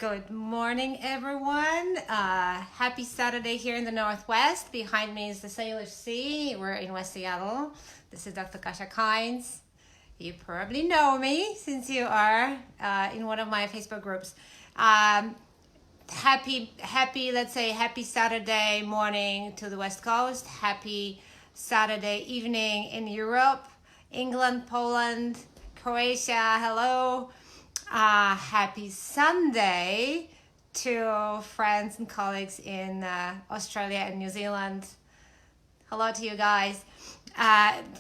Good morning, everyone. Happy Saturday here in the Northwest. Behind me is the Salish Sea. We're in West Seattle. This is Dr. Kasia Kynes. You probably know me since you are in one of my Facebook groups. Let's say happy Saturday morning to the West Coast. Happy Saturday evening in Europe, England, Poland, Croatia. Hello. Happy Sunday to friends and colleagues in Australia and New Zealand. Hello to you guys.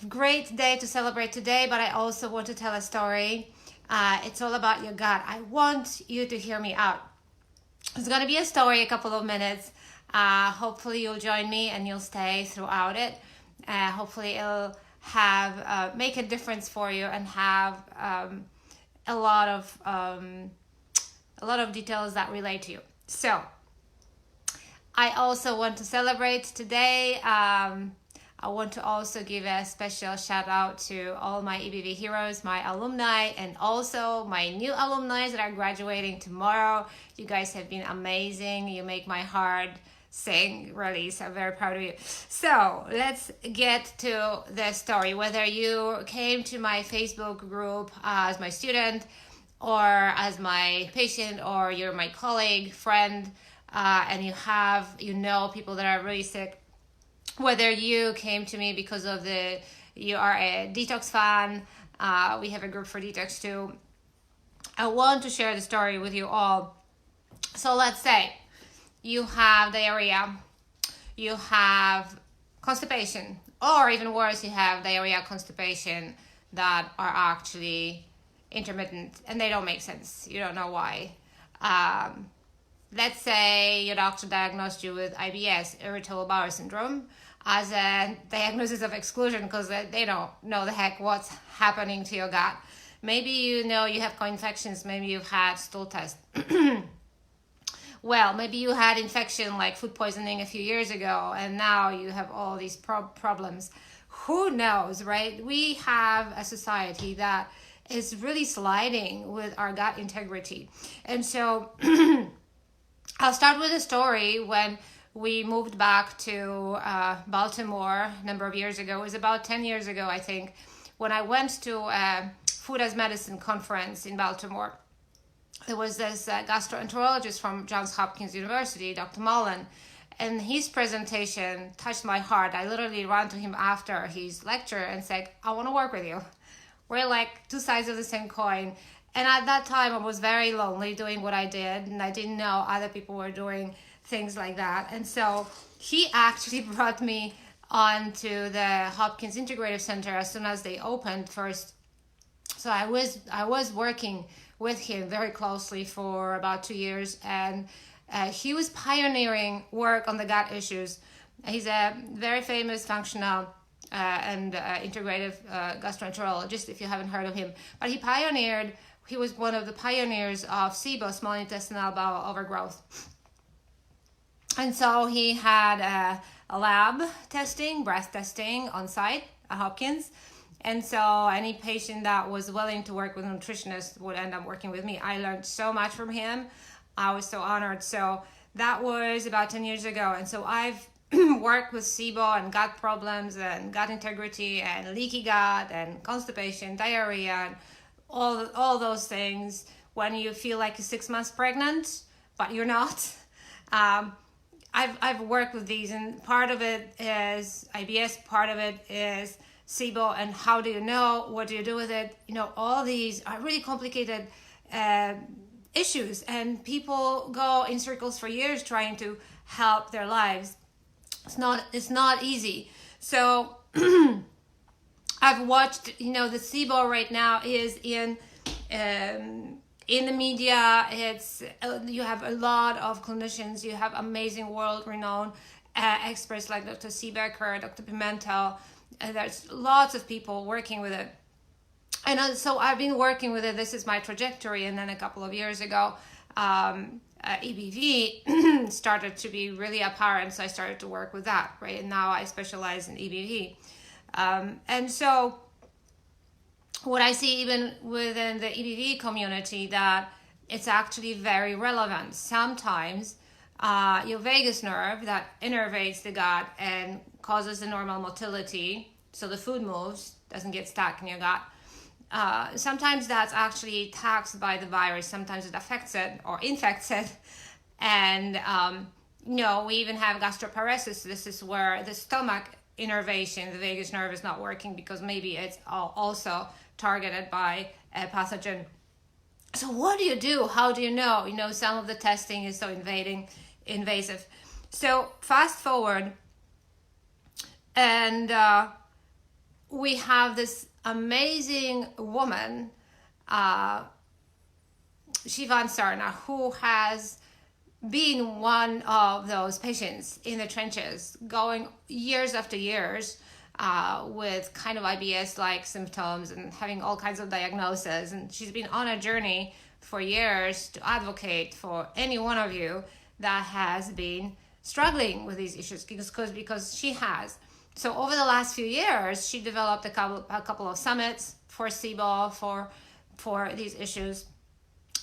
Great day to celebrate today, but I also want to tell a story. It's all about your gut. I want you to hear me out. It's going to be a story, a couple of minutes. Hopefully you'll join me and you'll stay throughout it. Hopefully it'll have make a difference for you and have a lot of details that relate to you. So I also want to celebrate today. I want to also give a special shout out to all my EBV heroes, my alumni, and also my new alumni that are graduating tomorrow. You guys have been amazing. You make my heart sing, really, so I'm very proud of you. So let's get to the story. Whether you came to my Facebook group as my student or as my patient, or you're my colleague, friend, and you know people that are really sick, whether you came to me because of you are a detox fan, we have a group for detox too. I want to share the story with you all. So let's say you have diarrhea, you have constipation, or even worse, you have diarrhea, constipation that are actually intermittent and they don't make sense. You don't know why. Let's say your doctor diagnosed you with IBS, irritable bowel syndrome, as a diagnosis of exclusion because they don't know the heck what's happening to your gut. Maybe you know you have co-infections, maybe you've had stool test. Well, maybe you had infection like food poisoning a few years ago and now you have all these problems. Who knows, right? We have a society that is really sliding with our gut integrity. And so I'll start with a story. When we moved back to Baltimore a number of years ago, it was about 10 years ago, I think, when I went to a food as medicine conference in Baltimore. There was this gastroenterologist from Johns Hopkins University, Dr. Mullen, and his presentation touched my heart. I literally ran to him after his lecture and said, I want to work with you. We're like two sides of the same coin. And at that time, I was very lonely doing what I did, and I didn't know other people were doing things like that. And so he actually brought me onto the Hopkins Integrative Center as soon as they opened first. So I was working with him very closely for about 2 years, and he was pioneering work on the gut issues. He's a very famous functional and integrative gastroenterologist, if you haven't heard of him. But he was one of the pioneers of SIBO, small intestinal bowel overgrowth. And so he had a lab testing, breath testing on site at Hopkins. And so any patient that was willing to work with a nutritionist would end up working with me. I learned so much from him. I was so honored. So that was about 10 years ago. And so I've worked with SIBO and gut problems and gut integrity and leaky gut and constipation, diarrhea, and all those things when you feel like you're 6 months pregnant, but you're not. I've worked with these, and part of it is IBS, part of it is SIBO, and how do you know, what do you do with it? You know, all these are really complicated issues, and people go in circles for years trying to help their lives. It's not easy. So I've watched, the SIBO right now is in the media. It's you have a lot of clinicians, you have amazing world-renowned experts like Dr. Seebecker, Dr. Pimentel. There's lots of people working with it. And so I've been working with it. This is my trajectory. And then a couple of years ago, EBV started to be really apparent. So I started to work with that, right? And now I specialize in EBV. And so what I see even within the EBV community, that it's actually very relevant. Sometimes your vagus nerve that innervates the gut and causes the normal motility, so the food moves, doesn't get stuck in your gut. Sometimes that's actually taxed by the virus. Sometimes it affects it or infects it. And, we even have gastroparesis. This is where the stomach innervation, the vagus nerve is not working because maybe it's also targeted by a pathogen. So what do you do? How do you know? Some of the testing is so invasive. So fast forward, and we have this amazing woman, Sivan Sarna, who has been one of those patients in the trenches, going years after years with kind of IBS-like symptoms and having all kinds of diagnoses. And she's been on a journey for years to advocate for any one of you that has been struggling with these issues, because she has. So over the last few years, she developed a couple of summits for SIBO, for these issues,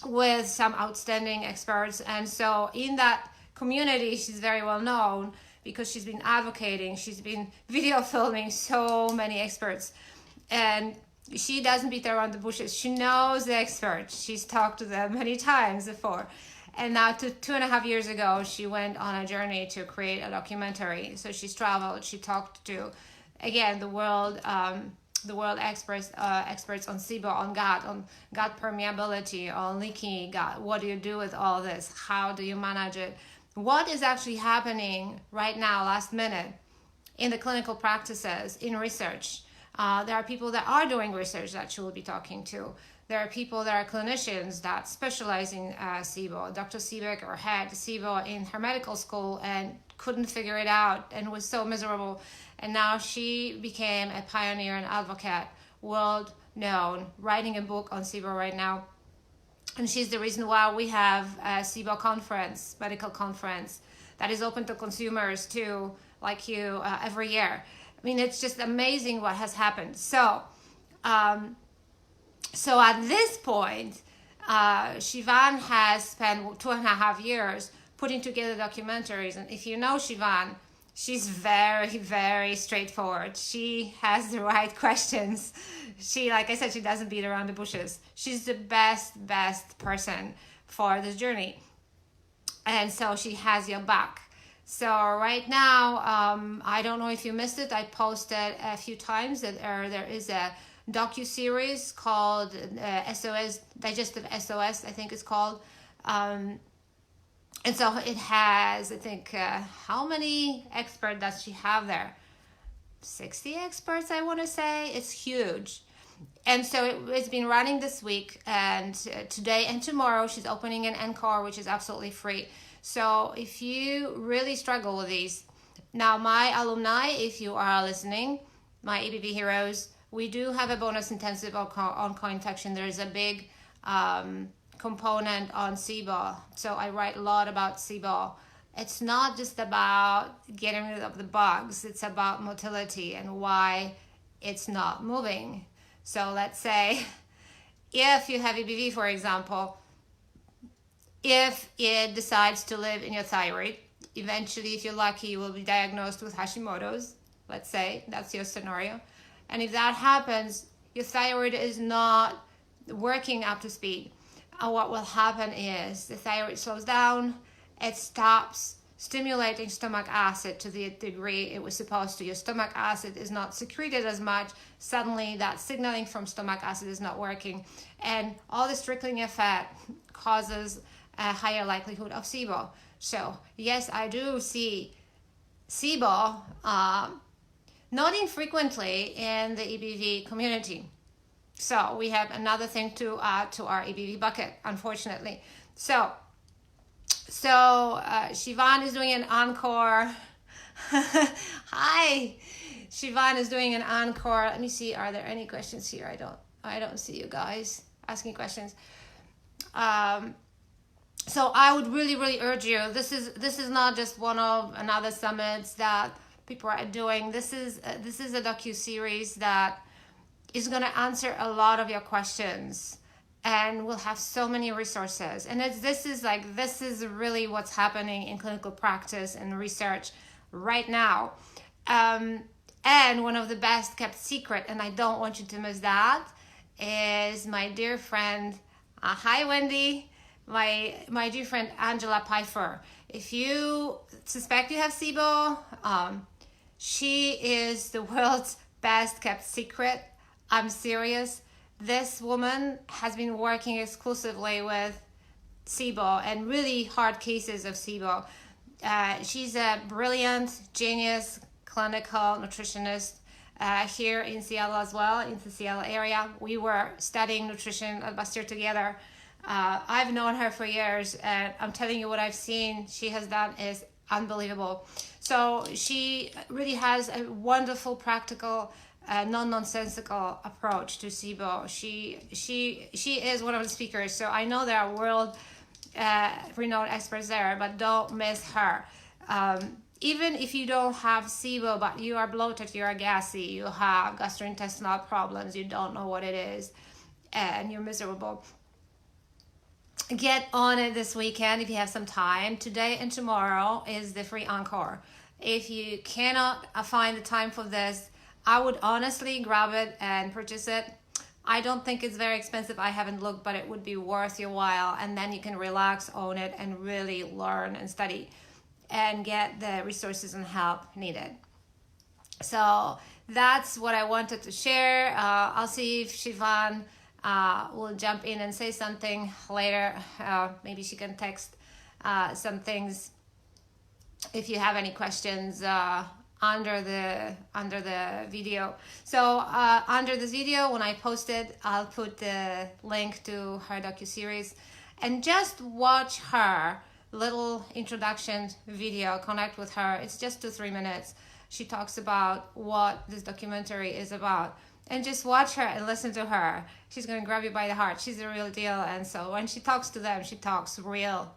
with some outstanding experts. And so in that community, she's very well known because she's been advocating, she's been video filming so many experts. And she doesn't beat around the bushes. She knows the experts. She's talked to them many times before. And now 2.5 years ago, she went on a journey to create a documentary. So she's traveled, she talked to, again, the world experts on SIBO, on gut permeability, on leaky gut. What do you do with all this? How do you manage it? What is actually happening right now, last minute, in the clinical practices, in research? There are people that are doing research that she will be talking to. There are people that are clinicians that specialize in SIBO. Dr. Siebecker had SIBO in her medical school and couldn't figure it out and was so miserable. And now she became a pioneer and advocate, world known, writing a book on SIBO right now. And she's the reason why we have a SIBO conference, medical conference, that is open to consumers too, like you, every year. I mean, it's just amazing what has happened. So at this point, Sivan has spent 2.5 years putting together documentaries. And if you know Sivan, she's very, very straightforward. She has the right questions. She, like I said, she doesn't beat around the bushes. She's the best person for this journey. And so she has your back. So right now, I don't know if you missed it. I posted a few times that there is a docu-series called SOS, Digestive SOS, I think it's called. And so it has, I think, how many experts does she have there? 60 experts, I want to say. It's huge. And so it's been running this week, and today and tomorrow she's opening an encore, which is absolutely free. So if you really struggle with these, now my alumni, if you are listening, my EBV heroes, we do have a bonus intensive on co-infection. There is a big component on SIBO. So I write a lot about SIBO. It's not just about getting rid of the bugs. It's about motility and why it's not moving. So let's say if you have EBV, for example, if it decides to live in your thyroid, eventually, if you're lucky, you will be diagnosed with Hashimoto's. Let's say that's your scenario. And if that happens, your thyroid is not working up to speed. And what will happen is the thyroid slows down. It stops stimulating stomach acid to the degree it was supposed to. Your stomach acid is not secreted as much. Suddenly, that signaling from stomach acid is not working. And all this trickling effect causes a higher likelihood of SIBO. So, yes, I do see SIBO not infrequently in the EBV community. So we have another thing to add to our EBV bucket, unfortunately. So Sivan is doing an encore. Hi, Sivan is doing an encore. Let me see. Are there any questions here? I don't see you guys asking questions. So I would really urge you. This is not just one of another summits that people are doing. This is a docu-series that is going to answer a lot of your questions. and we'll have so many resources. And this is really what's happening in clinical practice and research right now. And one of the best kept secret, and I don't want you to miss that, is my dear friend, hi Wendy, my dear friend Angela Pfeiffer. If you suspect you have SIBO, she is the world's best kept secret. I'm serious. This woman has been working exclusively with SIBO and really hard cases of SIBO. She's a brilliant, genius clinical nutritionist here in Seattle as well, in the Seattle area. We were studying nutrition last year together. I've known her for years, and I'm telling you, what I've seen she has done is unbelievable. So she really has a wonderful, practical, non-nonsensical approach to SIBO. She is one of the speakers, so I know there are world renowned experts there, but don't miss her. Even if you don't have SIBO, but you are bloated, you are gassy, you have gastrointestinal problems, you don't know what it is, and you're miserable, get on it this weekend if you have some time. Today and tomorrow is the free encore. If you cannot find the time for this, I would honestly grab it and purchase it. I don't think it's very expensive. I haven't looked, but it would be worth your while. And then you can relax, own it, and really learn and study and get the resources and help needed. So that's what I wanted to share. I'll see if Siobhan will jump in and say something later. Maybe she can text some things if you have any questions under the video. So under this video, when I post it, I'll put the link to her docuseries, and just watch her little introduction video, connect with her. It's just 2-3 minutes. She talks about what this documentary is about, and just watch her and listen to her. She's going to grab you by the heart. She's the real deal. And so when she talks to them, she talks real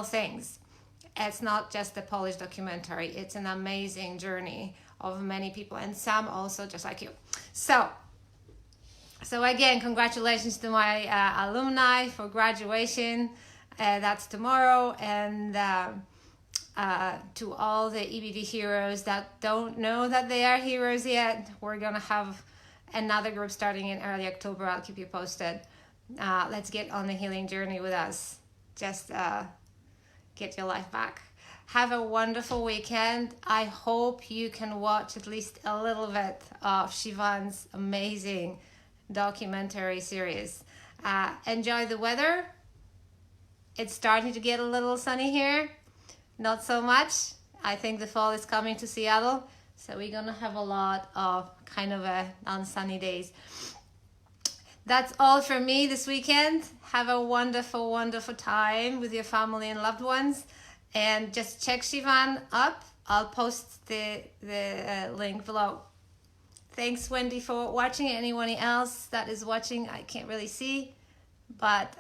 things. It's not just a Polish documentary. It's an amazing journey of many people, and some also just like you. So again, congratulations to my alumni for graduation. That's tomorrow. And to all the EBV heroes that don't know that they are heroes yet, we're going to have another group starting in early October. I'll keep you posted. Let's get on the healing journey with us. Just get your life back. Have a wonderful weekend. I hope you can watch at least a little bit of Siobhan's amazing documentary series. Enjoy the weather. It's starting to get a little sunny here. Not so much. I think the fall is coming to Seattle, so we're gonna have a lot of kind of a non-sunny days. That's all from me this weekend. Have a wonderful time with your family and loved ones, and just check Siobhan up. I'll post the link below. Thanks, Wendy, for watching. Anyone else that is watching, I can't really see, but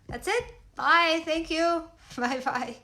that's it. Bye. Thank you. Bye.